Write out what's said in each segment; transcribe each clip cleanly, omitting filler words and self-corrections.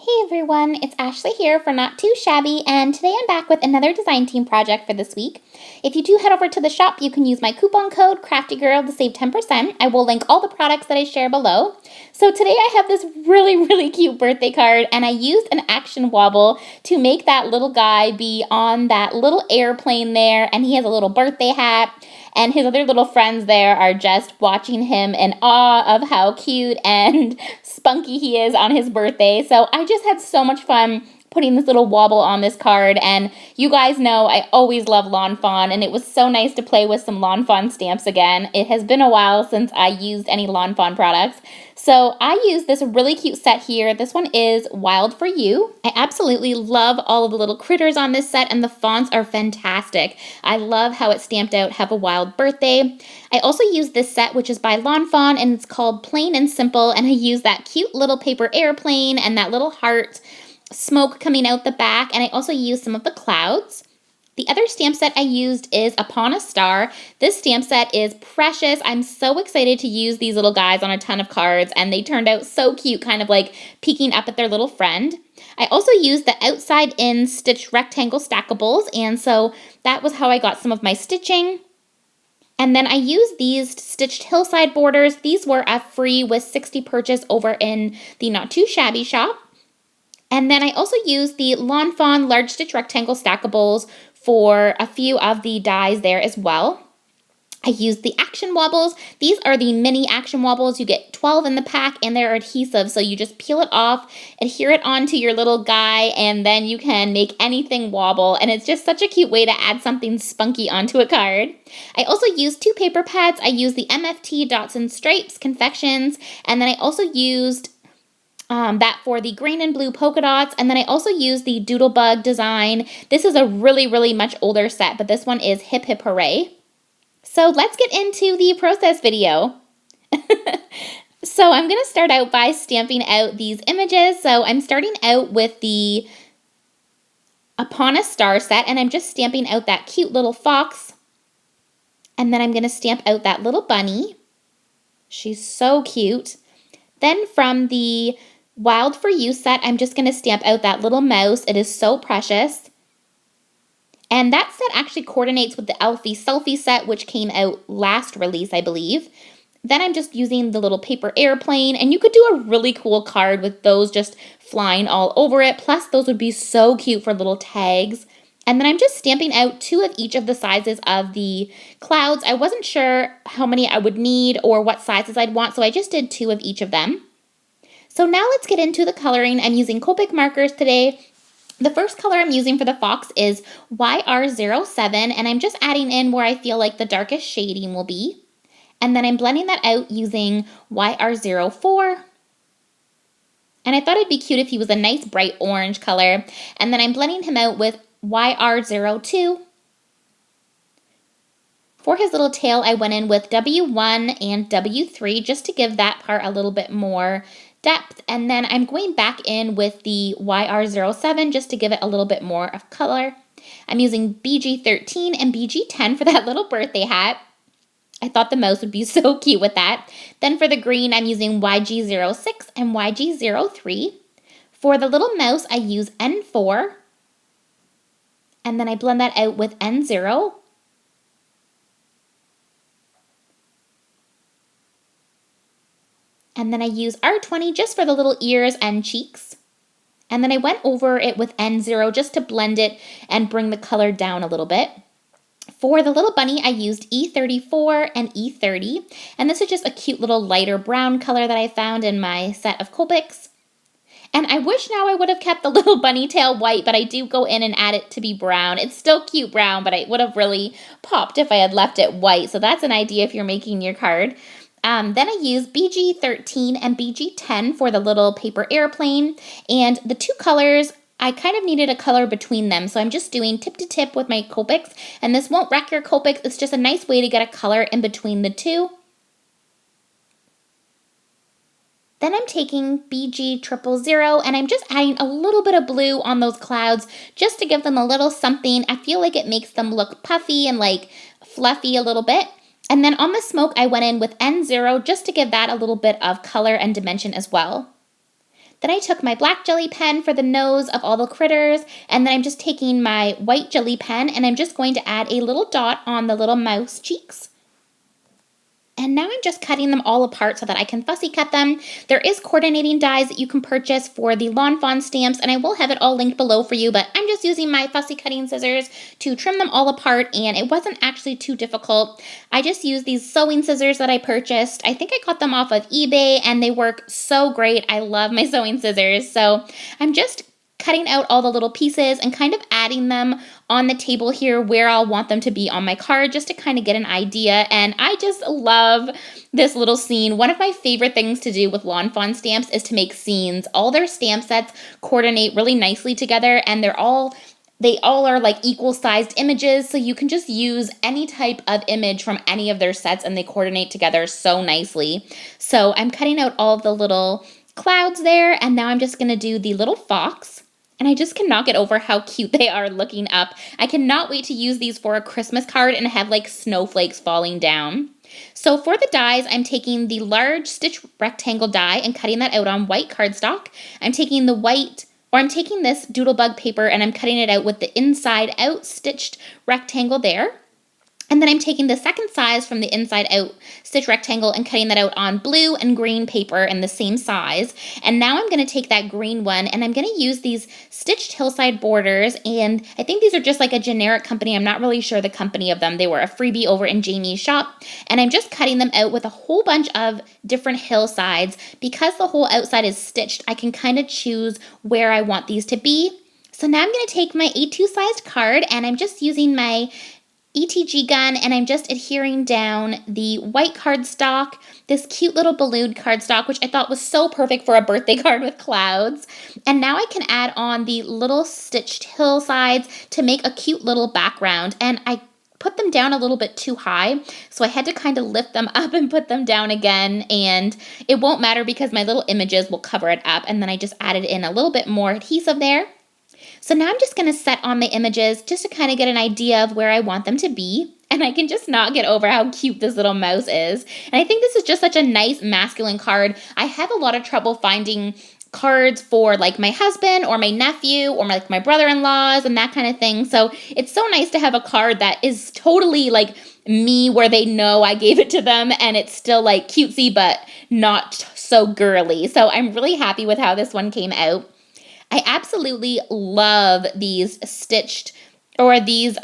Hey everyone, it's Ashley here for Not2Shabby, and today I'm back with another design team project for this week. If you do head over to the shop, you can use my coupon code CraftyGirl to save 10%. I will link all the products that I share below. So today I have this really cute birthday card, and I used an action wobble to make that little guy be on that little airplane there, and he has a little birthday hat. And his other little friends there are just watching him in awe of how cute and spunky he is on his birthday. So I just had so much fun putting this little wobble on this card. And you guys know I always love Lawn Fawn, and it was so nice to play with some Lawn Fawn stamps again. It has been a while since I used any Lawn Fawn products. So I used this really cute set here. This one is Wild for You. I absolutely love all of the little critters on this set, and the fonts are fantastic. I love how it's stamped out, Have a Wild Birthday. I also used this set, which is by Lawn Fawn, and it's called Plain and Simple, and I used that cute little paper airplane and that little heart smoke coming out the back, and I also used some of the clouds. The other stamp set I used is Upon a Star. This stamp set is precious. I'm so excited to use these little guys on a ton of cards, and they turned out so cute, kind of like peeking up at their little friend. I also used the outside-in stitched rectangle stackables, and so that was how I got some of my stitching. And then I used these stitched hillside borders. These were a free with 60 purchase over in the Not2Shabby shop. And then I also used the Lawn Fawn large stitch rectangle stackables for a few of the dies there as well. I used the action wobbles. These are the mini action wobbles. You get 12 in the pack, and they're adhesive, so you just peel it off, adhere it onto your little guy, and then you can make anything wobble, and it's just such a cute way to add something spunky onto a card. I also used 2 paper pads. I used the MFT Dots and Stripes Confections, and then I also used that for the green and blue polka dots, and then I also used the Doodlebug design. This is a really much older set, but this one is Hip Hip Hooray. So let's get into the process video. So I'm going to start out by stamping out these images. So I'm starting out with the Upon a Star set, and I'm just stamping out that cute little fox. And then I'm going to stamp out that little bunny. She's so cute. Then from the Wild for You set, I'm just going to stamp out that little mouse. It is so precious. And that set actually coordinates with the Elfie Selfie set, which came out last release, I believe. Then I'm just using the little paper airplane, and you could do a really cool card with those just flying all over it. Plus, those would be so cute for little tags. And then I'm just stamping out 2 of each of the sizes of the clouds. I wasn't sure how many I would need or what sizes I'd want, so I just did 2 of each of them. So now let's get into the coloring. I'm using Copic markers today. The first color I'm using for the fox is YR07, and I'm just adding in where I feel like the darkest shading will be. And then I'm blending that out using YR04. And I thought it'd be cute if he was a nice bright orange color. And then I'm blending him out with YR02. For his little tail, I went in with W1 and W3 just to give that part a little bit more depth, and then I'm going back in with the YR07 just to give it a little bit more of color. I'm using BG13 and BG10 for that little birthday hat. I thought the mouse would be so cute with that. Then for the green, I'm using YG06 and YG03. For the little mouse, I use N4, and then I blend that out with N0. And then I use R20 just for the little ears and cheeks. And then I went over it with N0 just to blend it and bring the color down a little bit. For the little bunny, I used E34 and E30. And this is just a cute little lighter brown color that I found in my set of Copics. And I wish now I would have kept the little bunny tail white, but I do go in and add it to be brown. It's still cute brown, but it would have really popped if I had left it white. So that's an idea if you're making your card. Then I used BG13 and BG10 for the little paper airplane, and the 2 colors, I kind of needed a color between them, so I'm just doing tip to tip with my Copics, and this won't wreck your Copics. It's just a nice way to get a color in between the 2. Then I'm taking BG000, and I'm just adding a little bit of blue on those clouds just to give them a little something. I feel like it makes them look puffy and like fluffy a little bit. And then on the smoke, I went in with N0 just to give that a little bit of color and dimension as well. Then I took my black jelly pen for the nose of all the critters, and then I'm just taking my white jelly pen and I'm just going to add a little dot on the little mouse cheeks. And now I'm just cutting them all apart so that I can fussy cut them. There is coordinating dies that you can purchase for the Lawn Fawn stamps, and I will have it all linked below for you, but I'm just using my fussy cutting scissors to trim them all apart, and it wasn't actually too difficult. I just used these sewing scissors that I purchased. I think I got them off of eBay, and they work so great. I love my sewing scissors. So I'm just cutting out all the little pieces and kind of adding them on the table here where I'll want them to be on my card just to kind of get an idea. And I just love this little scene. One of my favorite things to do with Lawn Fawn stamps is to make scenes. All their stamp sets coordinate really nicely together, and they all are like equal sized images, so you can just use any type of image from any of their sets and they coordinate together so nicely. So I'm cutting out all of the little clouds there, and now I'm just going to do the little fox. And I just cannot get over how cute they are looking up. I cannot wait to use these for a Christmas card and have like snowflakes falling down. So for the dies, I'm taking the large stitch rectangle die and cutting that out on white cardstock. I'm taking this doodlebug paper and I'm cutting it out with the inside out stitched rectangle there. And then I'm taking the second size from the inside out stitch rectangle and cutting that out on blue and green paper in the same size. And now I'm going to take that green one and I'm going to use these stitched hillside borders. And I think these are just like a generic company. I'm not really sure the company of them. They were a freebie over in Jamie's shop. And I'm just cutting them out with a whole bunch of different hillsides. Because the whole outside is stitched, I can kind of choose where I want these to be. So now I'm going to take my A2 sized card and I'm just using my ETG gun and I'm just adhering down the white cardstock, this cute little balloon cardstock, which I thought was so perfect for a birthday card with clouds. And now I can add on the little stitched hillsides to make a cute little background. And I put them down a little bit too high, so I had to kind of lift them up and put them down again, and it won't matter because my little images will cover it up. And then I just added in a little bit more adhesive there. So now I'm just going to set on my images just to kind of get an idea of where I want them to be. And I can just not get over how cute this little mouse is. And I think this is just such a nice masculine card. I have a lot of trouble finding cards for like my husband or my nephew or my brother-in-laws and that kind of thing. So it's so nice to have a card that is totally like me, where they know I gave it to them and it's still like cutesy but not so girly. So I'm really happy with how this one came out. I absolutely love these stitched or these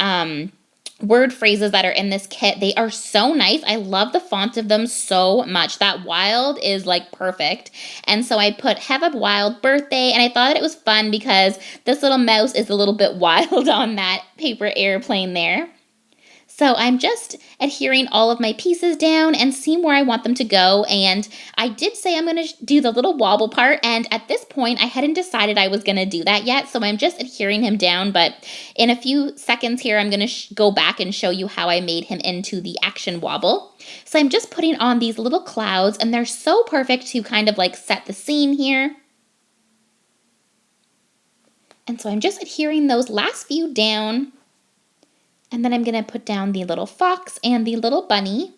word phrases that are in this kit. They are so nice. I love the font of them so much. That wild is like perfect. And so I put have a wild birthday, and I thought that it was fun because this little mouse is a little bit wild on that paper airplane there. So I'm just adhering all of my pieces down and seeing where I want them to go. And I did say I'm going to do the little wobble part. And at this point, I hadn't decided I was going to do that yet. So I'm just adhering him down. But in a few seconds here, I'm going to go back and show you how I made him into the action wobble. So I'm just putting on these little clouds, and they're so perfect to kind of like set the scene here. And so I'm just adhering those last few down. And then I'm going to put down the little fox and the little bunny.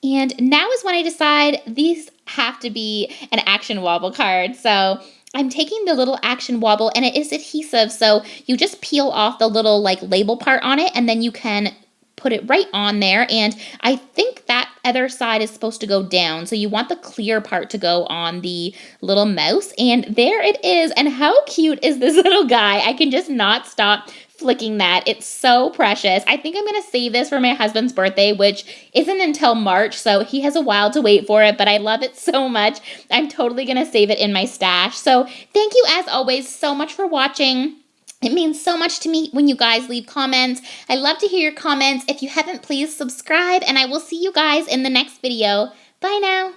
And now is when I decide these have to be an action wobble card. So I'm taking the little action wobble, and it is adhesive. So you just peel off the little like label part on it, and then you can put it right on there. And I think that other side is supposed to go down. So you want the clear part to go on the little mouse. And there it is. And how cute is this little guy? I can just not stop flicking that. It's so precious. I think I'm going to save this for my husband's birthday, which isn't until March, so he has a while to wait for it, but I love it so much. I'm totally going to save it in my stash. So thank you, as always, so much for watching. It means so much to me when you guys leave comments. I love to hear your comments. If you haven't, please subscribe, and I will see you guys in the next video. Bye now.